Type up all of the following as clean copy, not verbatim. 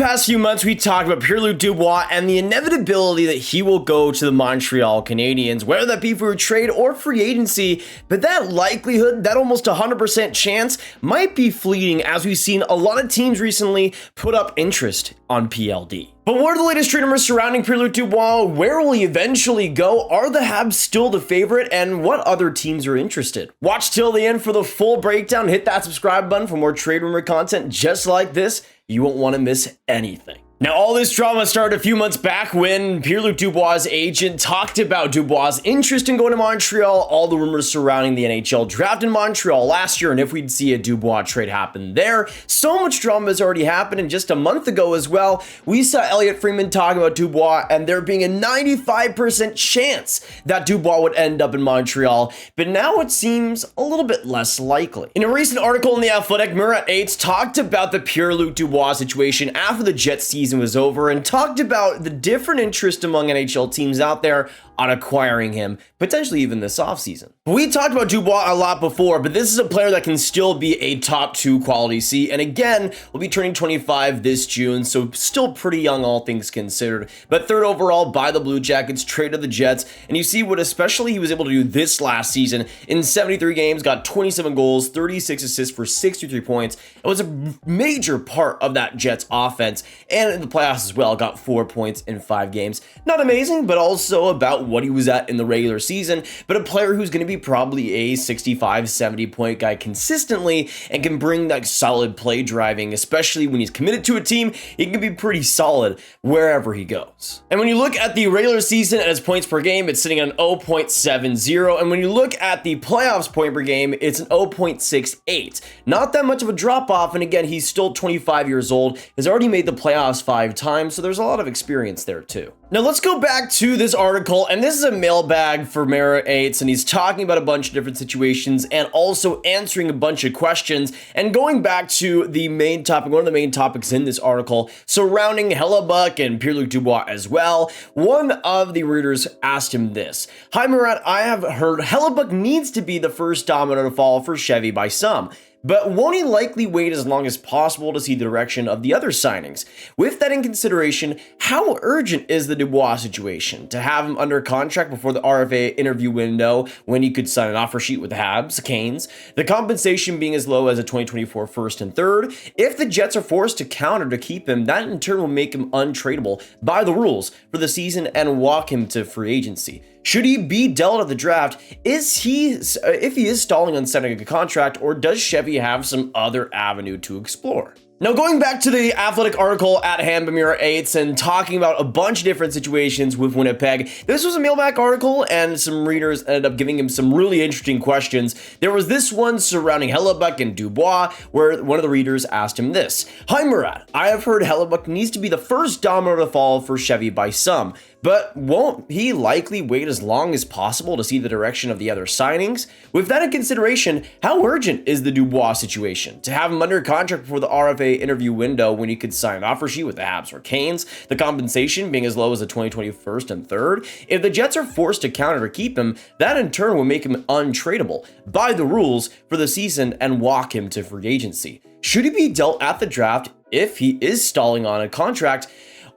past few months, we talked about Pierre-Luc Dubois and the inevitability that he will go to the Montreal Canadiens, whether that be for a trade or free agency, but that likelihood, that almost 100% chance, might be fleeting as we've seen a lot of teams recently put up interest on PLD. But what are the latest trade rumors surrounding Pierre-Luc Dubois? Where will he eventually go? Are the Habs still the favorite? And what other teams are interested? Watch till the end for the full breakdown. Hit that subscribe button for more trade rumor content just like this. You won't want to miss anything. Now, all this drama started a few months back when Pierre-Luc Dubois' agent talked about Dubois' interest in going to Montreal, all the rumors surrounding the NHL draft in Montreal last year, and if we'd see a Dubois trade happen there. So much drama has already happened, and just a month ago as well, we saw Elliotte Friedman talking about Dubois and there being a 95% chance that Dubois would end up in Montreal, but now it seems a little bit less likely. In a recent article in The Athletic, Murat Yates talked about the Pierre-Luc Dubois situation after the Jets season was over and talked about the different interest among NHL teams out there on acquiring him, potentially even this offseason. We talked about Dubois a lot before, but this is a player that can still be a top 2 quality C, and again, will be turning 25 this June, so still pretty young all things considered, but 3rd overall by the Blue Jackets, traded to the Jets, and you see what especially he was able to do this last season. In 73 games, got 27 goals, 36 assists for 63 points. It was a major part of that Jets offense, and in the playoffs as well, got 4 points in 5 games. Not amazing, but also about what he was at in the regular season, but a player who's going to be probably a 65, 70 point guy consistently and can bring that solid play driving, especially when he's committed to a team. He can be pretty solid wherever he goes. And when you look at the regular season and his points per game, it's sitting on 0.70, and when you look at the playoffs point per game, it's an 0.68. Not that much of a drop off, and again, he's still 25 years old, has already made the playoffs 5 times, so there's a lot of experience there too. Now let's go back to this article, and this is a mailbag for Murat Yates, and he's talking about a bunch of different situations and also answering a bunch of questions and going back to the main topic, one of the main topics in this article surrounding Hellebuyck and Pierre-Luc Dubois as well. One of the readers asked him this: "Hi Murat, I have heard Hellebuyck needs to be the first domino to fall for Chevy by some. But won't he likely wait as long as possible to see the direction of the other signings? With that in consideration, how urgent is the Dubois situation? To have him under contract before the RFA interview window when he could sign an offer sheet with the Habs, Canes, the compensation being as low as a 2024 first and third? If the Jets are forced to counter to keep him, that in turn will make him untradeable by the rules for the season and walk him to free agency. Should he be dealt at the draft? If he is stalling on signing a contract, or does Chevy have some other avenue to explore?" Now, going back to the Athletic article at hand by Murat Yates and talking about a bunch of different situations with Winnipeg, this was a mailbag article and some readers ended up giving him some really interesting questions. There was this one surrounding Hellebuyck and Dubois, where one of the readers asked him this: "Hi Murat, I have heard Hellebuyck needs to be the first domino to fall for Chevy by some. But won't he likely wait as long as possible to see the direction of the other signings? With that in consideration, how urgent is the Dubois situation? To have him under contract before the RFA interview window when he could sign an offer sheet with the Habs or Canes, the compensation being as low as a 2020 first and third? If the Jets are forced to counter to keep him, that in turn will make him untradeable by the rules for the season and walk him to free agency. Should he be dealt at the draft if he is stalling on a contract?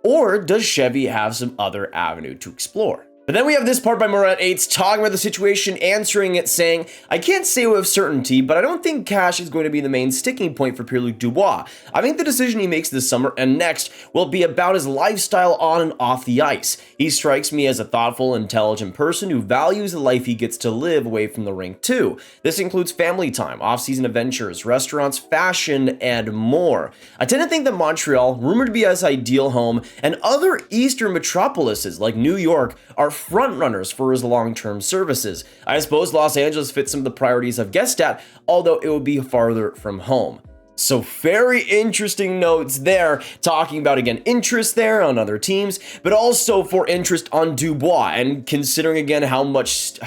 Or does Chevy have some other avenue to explore?" But then we have this part by Murat Yates talking about the situation, answering it, saying, "I can't say with certainty, but I don't think cash is going to be the main sticking point for Pierre-Luc Dubois. I think the decision he makes this summer and next will be about his lifestyle on and off the ice. He strikes me as a thoughtful, intelligent person who values the life he gets to live away from the rink too. This includes family time, off-season adventures, restaurants, fashion, and more. I tend to think that Montreal, rumored to be his ideal home, and other eastern metropolises like New York are front runners for his long-term services. I suppose Los Angeles fits some of the priorities I've guessed at, although it would be farther from home." So very interesting notes there, talking about, again, interest there on other teams, but also for interest on Dubois, and considering again how much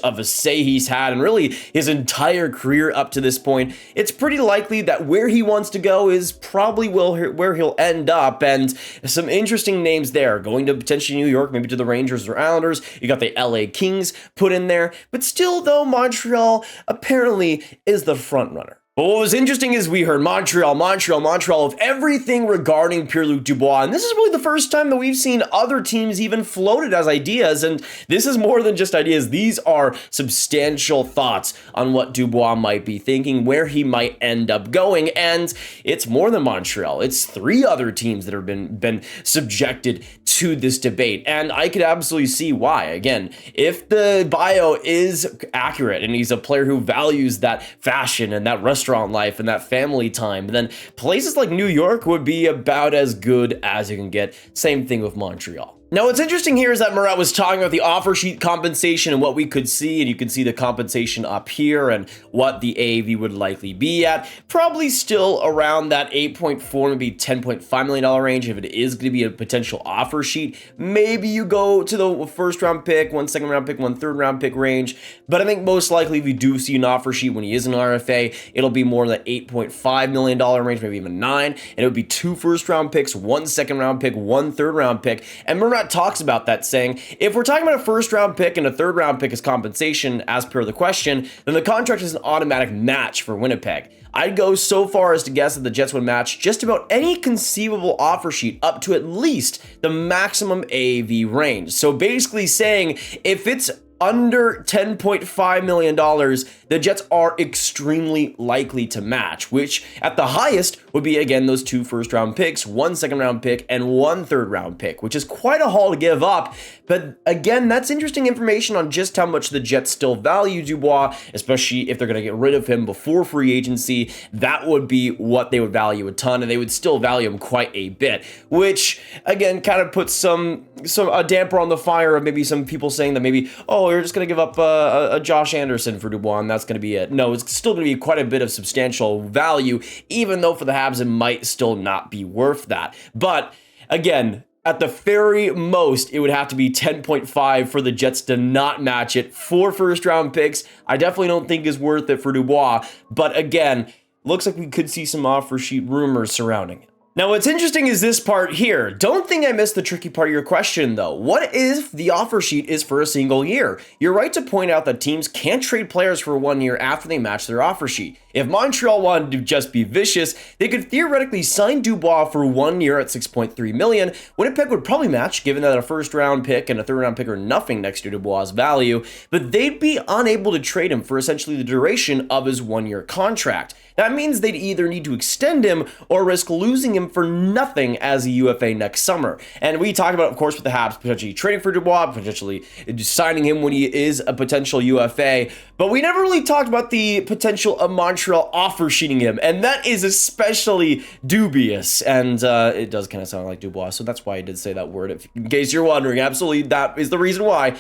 of a say he's had and really his entire career up to this point, it's pretty likely that where he wants to go is probably where he'll end up, and some interesting names there, going to potentially New York, maybe to the Rangers or Islanders. You got the LA Kings put in there, but still though, Montreal apparently is the front runner. But what was interesting is we heard Montreal of everything regarding Pierre-Luc Dubois. And this is really the first time that we've seen other teams even floated as ideas. And this is more than just ideas. These are substantial thoughts on what Dubois might be thinking, where he might end up going. And it's more than Montreal. It's 3 other teams that have been subjected to this debate. And I could absolutely see why. Again, if the bio is accurate and he's a player who values that fashion and that restaurant life and that family time, then places like New York would be about as good as you can get. Same thing with Montreal. Now, what's interesting here is that Murat was talking about the offer sheet compensation and what we could see, and you can see the compensation up here and what the AAV would likely be at. Probably still around that $8.4, maybe $10.5 million range if it is going to be a potential offer sheet. Maybe you go to the first round pick, 1 second round pick, 1 third round pick range. But I think most likely if we do see an offer sheet when he is an RFA, it'll be more in that $8.5 million range, maybe even 9. And it would be 2 first round picks, 1 second round pick, 1 third round pick. And Murat talks about that, saying if we're talking about a first round pick and a third round pick as compensation as per the question, then the contract is an automatic match for Winnipeg. I'd go so far as to guess that the Jets would match just about any conceivable offer sheet up to at least the maximum AAV range. So basically saying if it's under $10.5 million, the Jets are extremely likely to match, which at the highest would be, again, those 2 first round picks, 1 second round pick, and 1 third round pick, which is quite a haul to give up. But again, that's interesting information on just how much the Jets still value Dubois, especially if they're going to get rid of him before free agency. That would be what they would value a ton, and they would still value him quite a bit, which again kind of puts a damper on the fire of maybe some people saying that maybe, oh, you're just going to give up a Josh Anderson for Dubois, and that's going to be it. No, it's still going to be quite a bit of substantial value, even though for the Habs it might still not be worth that. But again, at the very most, it would have to be 10.5 for the Jets to not match it. 4 first round picks, I definitely don't think is worth it for Dubois. But again, looks like we could see some offer sheet rumors surrounding it. Now, what's interesting is this part here. Don't think I missed the tricky part of your question, though. What if the offer sheet is for a single year? You're right to point out that teams can't trade players for 1 year after they match their offer sheet. If Montreal wanted to just be vicious, they could theoretically sign Dubois for 1 year at $6.3 million. Winnipeg would probably match, given that a first round pick and a third round pick are nothing next to Dubois' value, but they'd be unable to trade him for essentially the duration of his 1 year contract. That means they'd either need to extend him or risk losing him for nothing as a UFA next summer. And we talked about, of course, with the Habs potentially trading for Dubois, potentially signing him when he is a potential UFA, but we never really talked about the potential of Montreal offer sheeting him, and that is especially dubious, and it does kind of sound like Dubois, so that's why I did say that word, in case you're wondering. Absolutely, that is the reason why.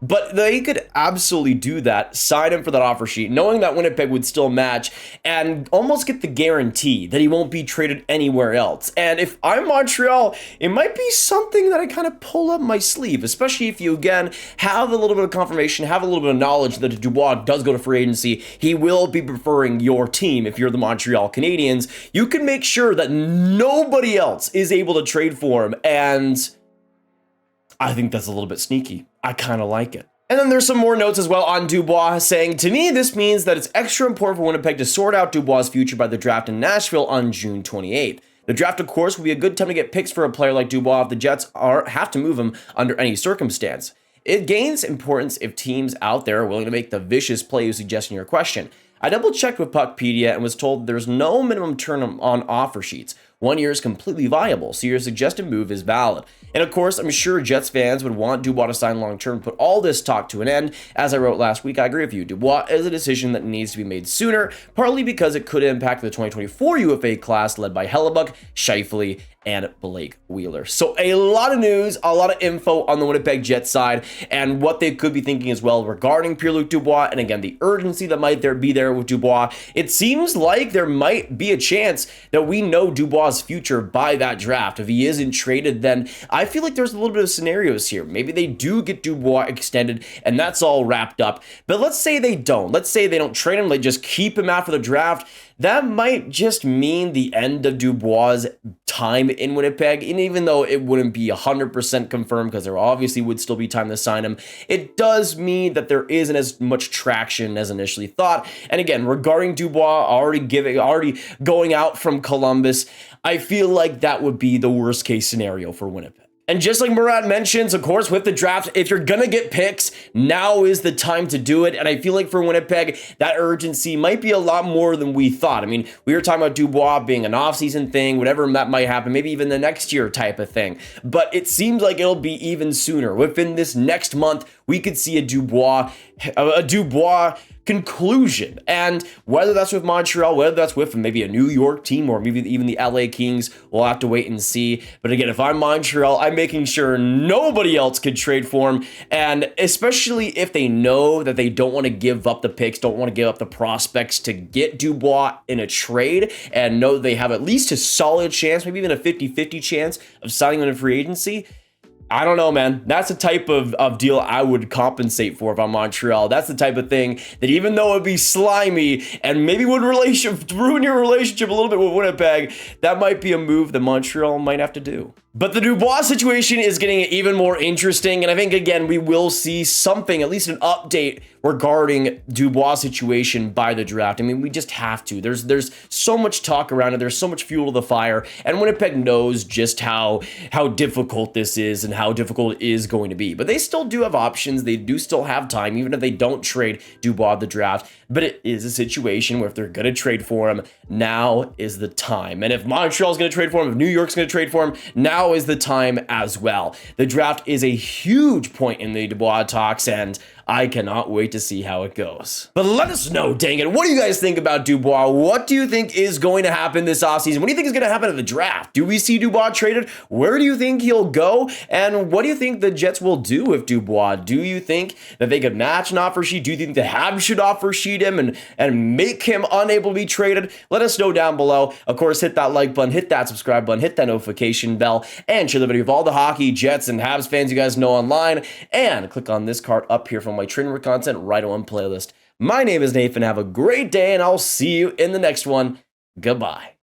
But they could absolutely do that, sign him for that offer sheet, knowing that Winnipeg would still match, and almost get the guarantee that he won't be traded anywhere else. And if I'm Montreal, it might be something that I kind of pull up my sleeve, especially if you, again, have a little bit of confirmation, have a little bit of knowledge that if Dubois does go to free agency, he will be preferring your team. If you're the Montreal Canadiens, you can make sure that nobody else is able to trade for him, and I think that's a little bit sneaky. I kind of like it. And then there's some more notes as well on Dubois saying, to me, this means that it's extra important for Winnipeg to sort out Dubois' future by the draft in Nashville on June 28th. The draft, of course, will be a good time to get picks for a player like Dubois if the Jets have to move him under any circumstance. It gains importance if teams out there are willing to make the vicious play you suggest in your question. I double-checked with Puckpedia and was told there's no minimum term on offer sheets. 1 year is completely viable, so your suggested move is valid. And of course, I'm sure Jets fans would want Dubois to sign long-term, put all this talk to an end. As I wrote last week, I agree with you. Dubois is a decision that needs to be made sooner, partly because it could impact the 2024 UFA class led by Hellebuyck, Scheifele, and Blake Wheeler. So a lot of news, a lot of info on the Winnipeg Jets side, and what they could be thinking as well regarding Pierre-Luc Dubois, and again, the urgency that might be there with Dubois. It seems like there might be a chance that we know Dubois' future by that draft. If he isn't traded, then I feel like there's a little bit of scenarios here. Maybe they do get Dubois extended, and that's all wrapped up. But let's say they don't. Let's say they don't trade him, they just keep him after the draft. that might just mean the end of Dubois' time in Winnipeg. And even though it wouldn't be 100% confirmed, because there obviously would still be time to sign him, it does mean that there isn't as much traction as initially thought. And again, regarding Dubois already going out from Columbus, I feel like that would be the worst case scenario for Winnipeg. And just like Murat mentions, of course, with the draft, if you're going to get picks, now is the time to do it. And I feel like for Winnipeg, that urgency might be a lot more than we thought. I mean, we were talking about Dubois being an offseason thing, whatever that might happen, maybe even the next year type of thing. But it seems like it'll be even sooner. Within this next month, we could see a Dubois conclusion. And whether that's with Montreal, whether that's with maybe a New York team or maybe even the LA Kings, we'll have to wait and see. But again, if I'm Montreal, I'm making sure nobody else could trade for him. And especially if they know that they don't want to give up the picks, don't want to give up the prospects to get Dubois in a trade, and know they have at least a solid chance, maybe even a 50-50 chance of signing him in free agency. I don't know, man. That's the type of deal I would compensate for if I'm Montreal. That's the type of thing that, even though it'd be slimy and maybe would ruin your relationship a little bit with Winnipeg, that might be a move that Montreal might have to do. But the Dubois situation is getting even more interesting, and I think, again, we will see something, at least an update regarding Dubois' situation by the draft. I mean, we just have to. There's so much talk around it. There's so much fuel to the fire, and Winnipeg knows just how difficult this is and how difficult it is going to be. But they still do have options. They do still have time, even if they don't trade Dubois at the draft. But it is a situation where if they're going to trade for him, now is the time. And if Montreal's going to trade for him, if New York's going to trade for him, now is the time as well. The draft is a huge point in the Dubois talks, and I cannot wait to see how it goes. But let us know, dang it, what do you guys think about Dubois? What do you think is going to happen this offseason? What do you think is going to happen at the draft? Do we see Dubois traded? Where do you think he'll go? And what do you think the Jets will do with Dubois? Do you think that they could match an offer sheet? Do you think the Habs should offer sheet him and make him unable to be traded? Let us know down below. Of course, hit that like button, hit that subscribe button, hit that notification bell, and share the video with all the hockey, Jets, and Habs fans you guys know online. And click on this card up here from my trainer content right on playlist. My name is Nathan. Have a great day, and I'll see you in the next one. Goodbye.